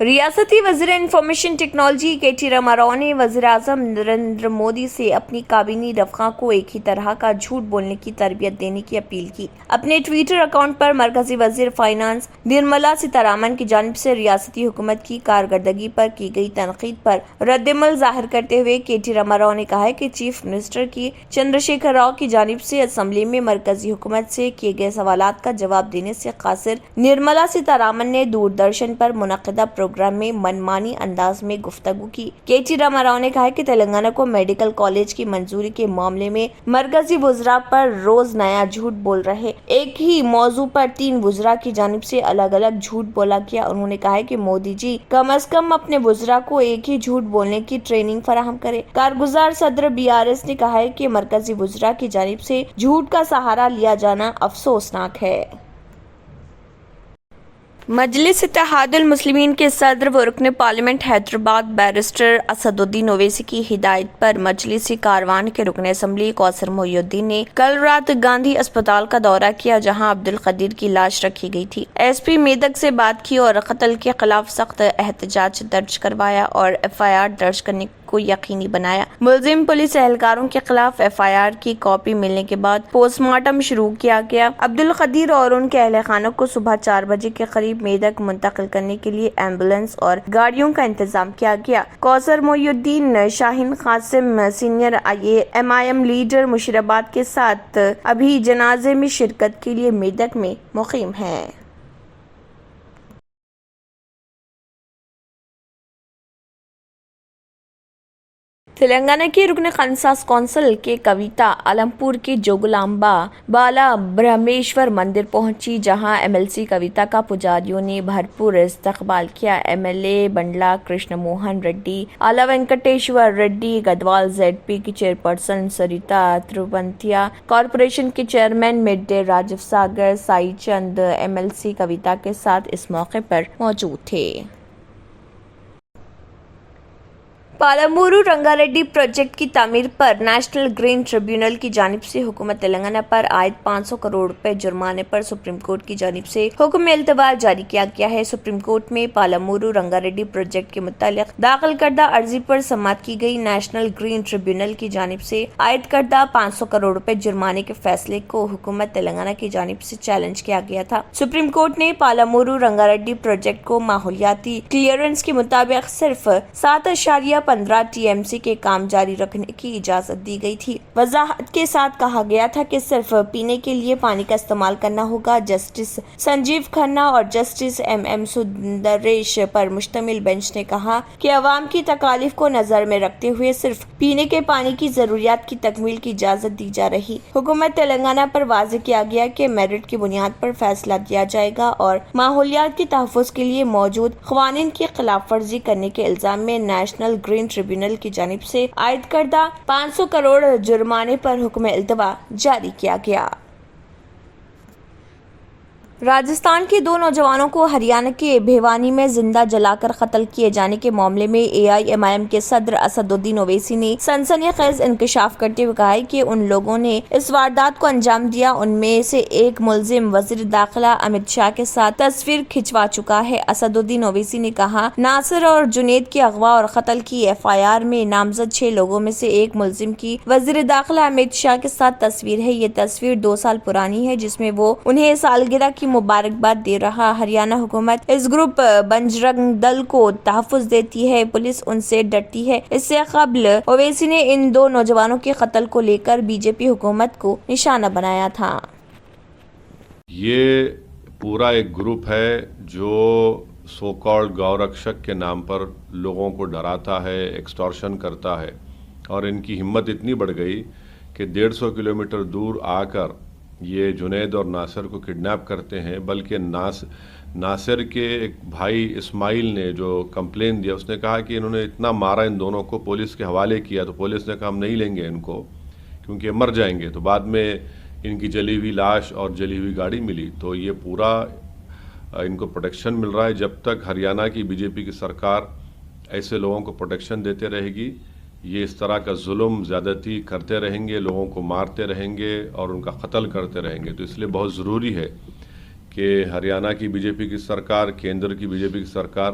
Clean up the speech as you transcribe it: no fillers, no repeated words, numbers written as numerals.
ریاستی وزیر information technology کے ٹی راما راؤ نے وزیر اعظم نریندر مودی سے اپنی کابینی رفقا کو ایک ہی طرح کا جھوٹ بولنے کی تربیت دینے کی اپیل کی۔ اپنے ٹویٹر اکاؤنٹ پر مرکزی وزیر فائنانس نرملا سیتارمن کی جانب سے ریاستی حکومت کی کارکردگی پر کی گئی تنقید پر ردعمل ظاہر کرتے ہوئے کے ٹی راما راؤ نے کہا کہ چیف منسٹر کی چندر شیکھر راؤ کی جانب سے اسمبلی میں مرکزی حکومت سے کیے گئے سوالات کا جواب دینے سے قاصر نرملا سیتارمن نے دوردرشن پر منعقدہ پروگرام میں منمانی انداز میں گفتگو کی۔ کے ٹی راما راؤ نے کہا کہ تلنگانہ کو میڈیکل کالج کی منظوری کے معاملے میں مرکزی وزراء پر روز نیا جھوٹ بول رہے، ایک ہی موضوع پر 3 وزراء کی جانب سے الگ الگ جھوٹ بولا گیا۔ انہوں نے کہا کہ مودی جی کم از کم اپنے وزراء کو ایک ہی جھوٹ بولنے کی ٹریننگ فراہم کرے۔ کارگزار صدر BRS نے کہا کہ مرکزی وزراء کی جانب سے جھوٹ کا سہارا لیا جانا افسوسناک ہے۔ مجلس اتحاد المسلمین کے صدر و رکن پارلیمنٹ حیدرآباد بیرسٹر اسد الدین اویسی کی ہدایت پر مجلسی کاروان کے رکن اسمبلی کوثر محی الدین نے کل رات گاندھی اسپتال کا دورہ کیا، جہاں عبدالقدیر کی لاش رکھی گئی تھی۔ SP میدک سے بات کی اور قتل کے خلاف سخت احتجاج درج کروایا اور FIR درج کرنے کو یقینی بنایا۔ ملزم پولیس اہلکاروں کے خلاف FIR کی کاپی ملنے کے بعد پوسٹ مارٹم شروع کیا گیا۔ عبدالقدیر اور ان کے اہل خانہ کو صبح 4 بجے کے قریب میدک منتقل کرنے کے لیے ایمبولینس اور گاڑیوں کا انتظام کیا گیا۔ کوثر محی الدین، شاہین قاسم سینئر MIM لیڈر مشیرآباد کے ساتھ ابھی جنازے میں شرکت کے لیے میدک میں مقیم ہیں۔ تلنگانہ کے رکن قانونساز کونسل کے کویتا عالمپور کے جوگلامبا بالا برہمیشور مندر پہنچی، جہاں MLC کویتا کا پجاریوں نے بھرپور استقبال کیا۔ MLA بنڈلا کرشن موہن ریڈی، آلا وینکٹیشور ریڈی گدوال، ZP کی چیئرپرسن سریتا تروپنتھیا، کارپوریشن کے چیئرمین مڈ ڈے راجیو ساگر سائی چند MLC کویتا کے ساتھ اس موقع پر موجود تھے۔ پالامورو رنگا ریڈی پروجیکٹ کی تعمیر پر نیشنل گرین ٹریبیونل کی جانب سے حکومت تلنگانہ پر عائد 500 کروڑ روپے جرمانے پر سپریم کورٹ کی جانب سے حکم التوا جاری کیا گیا ہے۔ سپریم کورٹ میں پالامورو رنگا ریڈی پروجیکٹ کے متعلق داخل کردہ عرضی پر سماعت کی گئی۔ نیشنل گرین ٹریبیونل کی جانب سے عائد کردہ 500 کروڑ روپے جرمانے کے فیصلے کو حکومت تلنگانہ کی جانب سے چیلنج کیا گیا تھا۔ سپریم کورٹ نے پالامورو رنگا ریڈی پروجیکٹ کو ماحولیاتی کلیئرنس کے مطابق صرف 7.15 TMC کے کام جاری رکھنے کی اجازت دی گئی تھی۔ وضاحت کے ساتھ کہا گیا تھا کہ صرف پینے کے لیے پانی کا استعمال کرنا ہوگا۔ جسٹس سنجیو کھنہ اور جسٹس MM سندریش پر مشتمل بینچ نے کہا کہ عوام کی تکالیف کو نظر میں رکھتے ہوئے صرف پینے کے پانی کی ضروریات کی تکمیل کی اجازت دی جا رہی۔ حکومت تلنگانہ پر واضح کیا گیا کہ میرٹ کی بنیاد پر فیصلہ دیا جائے گا اور ماحولیات کے تحفظ کے لیے موجود قوانین کی خلاف ورزی کرنے کے الزام میں نیشنل گرین ٹریبیونل کی جانب سے عائد کردہ 500 کروڑ جرمانے پر حکم التوا جاری کیا گیا۔ راجستھان کے 2 نوجوانوں کو ہریانہ کے بھیوانی میں زندہ جلا کر قتل کیے جانے کے معاملے میں AIMIM کے صدر اسد الدین اویسی نے سنسنی خیز انکشاف کرتے ہوئے کہا کہ ان لوگوں نے اس واردات کو انجام دیا۔ ان میں سے ایک ملزم وزیر داخلہ امت شاہ کے ساتھ تصویر کھنچوا چکا ہے۔ اسد الدین اویسی نے کہا، ناصر اور جنید کے اغوا اور قتل کی FIR میں نامزد 6 لوگوں میں سے ایک ملزم کی وزیر داخلہ امت شاہ کے ساتھ تصویر ہے۔ یہ تصویر 2 سال پرانی ہے، جس میں وہ انہیں سالگرہ کی مبارکباد دے رہا۔ ہریانہ حکومت اس گروپ بجرنگ دل کو تحفظ دیتی ہے، پولیس ان سے ڈرتی ہے۔ اس سے قبل اویسی نے ان 2 نوجوانوں کے قتل کو لے کر BJP حکومت کو نشانہ بنایا تھا۔ یہ پورا ایک گروپ ہے جو سو کالڈ گو رکشک کے نام پر لوگوں کو ڈراتا ہے، ایکسٹورشن کرتا ہے، اور ان کی ہمت اتنی بڑھ گئی کہ 150 کلومیٹر دور آ کر یہ جنید اور ناصر کو کڈنیپ کرتے ہیں۔ بلکہ ناصر کے ایک بھائی اسماعیل نے جو کمپلین دیا، اس نے کہا کہ انہوں نے اتنا مارا ان دونوں کو، پولیس کے حوالے کیا، تو پولیس نے کہا ہم نہیں لیں گے ان کو کیونکہ مر جائیں گے۔ تو بعد میں ان کی جلی ہوئی لاش اور جلی ہوئی گاڑی ملی۔ تو یہ پورا ان کو پروٹیکشن مل رہا ہے۔ جب تک ہریانہ کی BJP کی سرکار ایسے لوگوں کو پروٹیکشن دیتے رہے گی، یہ اس طرح کا ظلم زیادتی کرتے رہیں گے، لوگوں کو مارتے رہیں گے اور ان کا قتل کرتے رہیں گے۔ تو اس لیے بہت ضروری ہے کہ ہریانہ کی BJP کی سرکار، کیندر کی BJP کی سرکار